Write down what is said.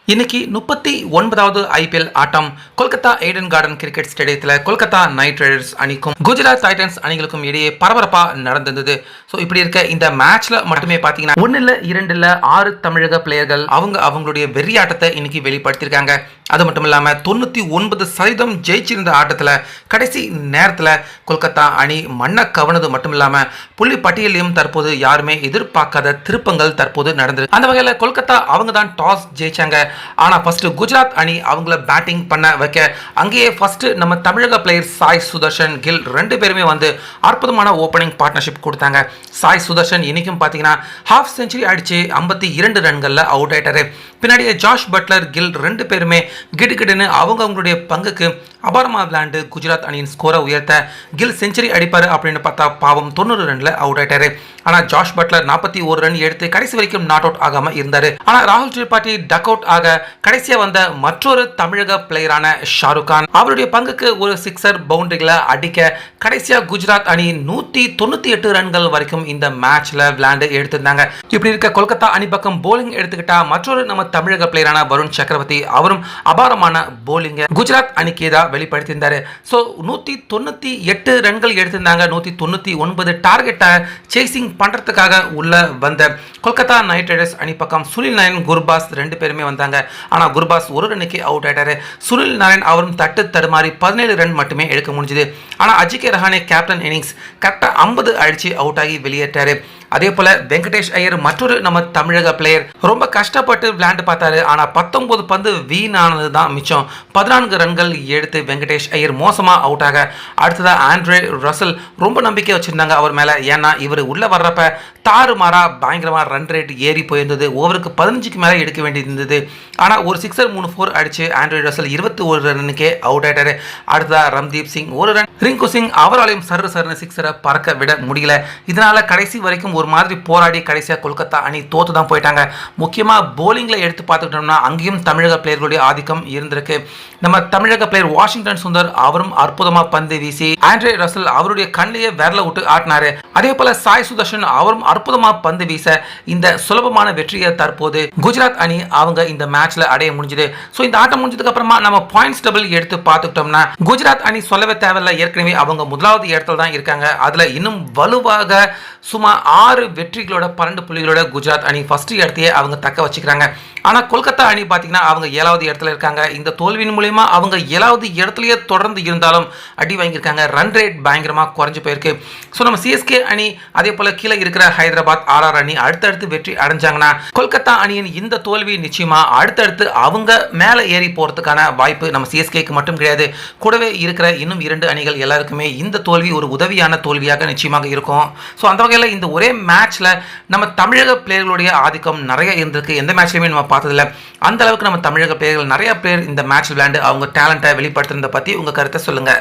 இன்னைக்கு 39வது ஐபிஎல் ஆட்டம் Kolkata Eden garden cricket ஸ்டேடியத்தில் Kolkata night Riders அணிக்கும் குஜராத் டைட்டன்ஸ் அணிகளுக்கும் இடையே பரபரப்பாக நடந்தது. ஸோ இப்படி இருக்க இந்த மேட்ச்ல மட்டுமே பார்த்தீங்கன்னா 1 இல்ல 2 இல்ல 6 தமிழக பிளேயர்கள் அவங்களுடைய வெறியாட்டத்தை இன்னைக்கு வெளிப்படுத்தியிருக்காங்க. அது மட்டும் இல்லாமல் 99% ஜெயிச்சிருந்த ஆட்டத்தில் கடைசி நேரத்தில் கொல்கத்தா அணி மண்ணை கவனது மட்டும் இல்லாமல் புள்ளி பட்டியலையும் தற்போது யாருமே எதிர்பார்க்காத திருப்பங்கள் தற்போது நடந்தது. அந்த வகையில் கொல்கத்தா அவங்க தான் டாஸ் ஜெயிச்சாங்க. ஆனால் ஃபர்ஸ்ட் குஜராத் அணி அவங்கள பேட்டிங் பண்ண வைக்க அங்கேயே ஃபர்ஸ்ட் நம்ம தமிழக பிளேயர் சாய் சுதர்ஷன் கில் 2 பேருமே வந்து அற்புதமான ஓப்பனிங் பார்ட்னர்ஷிப் கொடுத்தாங்க. சாய் சுதர்ஷன் இன்னைக்கும் பார்த்தீங்கன்னா ஹாஃப் செஞ்சுரி அடிச்சு 52 ரன்களில் அவுட் ஆயிட்டாரு. பின்னாடியே ஜாஷ் பட்லர் கில் 2 பேருமே கிடுகிடுன்னு அவங்களுடைய பங்குக்கு அபாரமா விளையாண்டு குஜராத் அணியின் ஸ்கோரை உயர்த்த கில் செஞ்சுரி அடிப்பாரு அப்படின்னு பார்த்தா பாவம் 90 ரன்ல அவுட் ஆயிட்டாரு. ஆனால் ஜாஷ் பட்லர் 41 ரன் எடுத்து கடைசி வரைக்கும் நாட் அவுட் ஆகாம இருந்தாரு. ஆனால் ராகுல் திரிபாதி டக் அவுட் ஆக கடைசியா வந்த மற்றொரு தமிழக பிளேயரான ஷாருக் கான் அவருடைய பங்குக்கு ஒரு சிக்ஸர் பவுண்டரிகளை அடிக்க கடைசியா குஜராத் அணி 198 ரன்கள் வரைக்கும் இந்த மேட்ச்ல விளையாண்டு எடுத்திருந்தாங்க. இப்படி இருக்க கொல்கத்தா அணி பக்கம் போலிங் எடுத்துக்கிட்டா மற்றொரு நம்ம தமிழக பிளேயரான வருண் சக்கரவர்த்தி அவரும் அபாரமான போலிங்க குஜராத் அணிக்கு தான் வெளிப்படுத்தியிருந்தாரு. ஸோ 198 ரன்கள் எடுத்திருந்தாங்க. 199 டார்கெட்டை சேசிங் பண்றதுக்காக உள்ள வந்த கொல்கத்தா நைட் ரைடர்ஸ் அணி பக்கம் சுனில் நாராயண் குர்பாஸ் 2 பேருமே வந்தாங்க. ஆனால் குர்பாஸ் ஒரு ரன்னுக்கு அவுட் ஆயிட்டாரு. சுனில் நாராயண் அவரும் தட்டு தடுமாறி 17 ரன் மட்டுமே எடுக்க முடிஞ்சது. ஆனால் அஜிகே ரஹானே கேப்டன் இன்னிங்ஸ் கரெக்டாக 50 அடிச்சு அவுட் ஆகி வெளியேற்றாரு. அதே போல வெங்கடேஷ் ஐயர் மற்றொரு நம்ம தமிழக பிளேயர் ரொம்ப கஷ்டப்பட்டு விளையாண்டு பார்த்தாரு. ஆனால் 19 பந்து வீணானது தான் மிச்சம். 14 ரன்கள் எடுத்து வெங்கடேஷ் ஐயர் மோசமா அவுட் ஆக அடுத்ததா ஆண்ட்ரே ரசல் ரொம்ப நம்பிக்கை வச்சிருந்தாங்க அவர் மேல. ஏன்னா இவர் உள்ள வர்றப்ப தாறுமாறா பயங்கரமா ரன் ரேட் ஏறி போயிருந்தது. ஓவருக்கு 15க்கு மேலே எடுக்க வேண்டியிருந்தது. ஆனால் ஒரு சிக்ஸர் 3-4 அடிச்சு ஆண்ட்ரே ரசல் 21 ரன்னுக்கே அவுட் ஆயிட்டாரு. அடுத்ததா ரம்தீப் சிங் 1 ரன், ரிங்கு சிங் அவராலையும் சர்னு சிக்ஸரை பறக்க விட முடியல. இதனால கடைசி வரைக்கும் ஒரு மாதிரி போராடி கடைசியாக கொல்கத்தா அணி தோத்து தான் போயிட்டாங்க. முக்கியமாக போலிங்கில் எடுத்து பார்த்துக்கிட்டோம்னா அங்கேயும் தமிழக பிளேயர்களுடைய ஆதிக்கம் இருந்திருக்கு. நம்ம தமிழக பிளேயர் வாஷிங்டன் சுந்தர் அவரும் அற்புதமாக பந்து வீசி ஆண்ட்ரே ரசல் அவருடைய கண்ணிலேயே விரல விட்டு ஆட்டினாரு. அதே போல சாய் சுதர்ஷன் அவரும் அற்புதமாக பந்து வீச இந்த சுலபமான வெற்றியை தற்போது குஜராத் அணி அவங்க இந்த மேட்ச்ல அடைய முடிஞ்சது. ஸோ இந்த ஆட்டம் முடிஞ்சதுக்கு அப்புறமா நம்ம பாயிண்ட்ஸ் டபுள் எடுத்து பார்த்துக்கிட்டோம்னா குஜராத் அணி சொல்லவே தேவையில்லை, ஏற்கனவே அவங்க முதலாவது இடத்துல தான் இருக்காங்க. அதுல இன்னும் வலுவாக சுமார் 6 வெற்றிகளோட 12 புள்ளிகளோட குஜராத் அணி ஃபர்ஸ்ட் இடத்தையே அவங்க தக்க வச்சுக்கிறாங்க. ஆனால் கொல்கத்தா அணி பார்த்தீங்கன்னா அவங்க 7வது இடத்துல இருக்காங்க. இந்த தோல்வியின் மூலமா அவங்க 7வது இடத்துலயே தொடர்ந்து இருந்தாலும் அடி வாங்கியிருக்காங்க. ரன் ரேட் பயங்கரமாக குறைஞ்சு போயிருக்கு. ஸோ நம்ம சிஎஸ்கே அணி அதே போல கீழே இருக்கிற ஹைதராபாத் ஆர்ஆர் அணி அடுத்தடுத்து வெற்றி அடைஞ்சாங்கன்னா கொல்கத்தா அணியின் இந்த தோல்வி நிச்சயமா அடுத்தடுத்து அவங்க மேலே ஏறி போறதுக்கான வாய்ப்பு நம்ம சிஎஸ்கேக்கு மட்டும் கிடையாது, கூடவே இருக்கிற இன்னும் 2 அணிகள் எல்லாருக்குமே இந்த தோல்வி ஒரு உதவியான தோல்வியாக நிச்சயமாக இருக்கும். ஸோ அந்த வகையில் இந்த ஒரே மேட்ச்ல நம்ம தமிழக பிளேயர்களுடைய ஆதிக்கம் நிறைய இருந்திருக்கு. எந்த மேட்ச்லையுமே நம்ம பார்த்ததில்ல. அந்த அளவுக்கு நம்ம தமிழக பிளேயர்கள் நிறைய பேர் இந்த மேட்ச் விளையாண்டு அவங்க டேலண்ட்டை வெளிப்படுத்துறதை பற்றி உங்க கருத்தை சொல்லுங்க.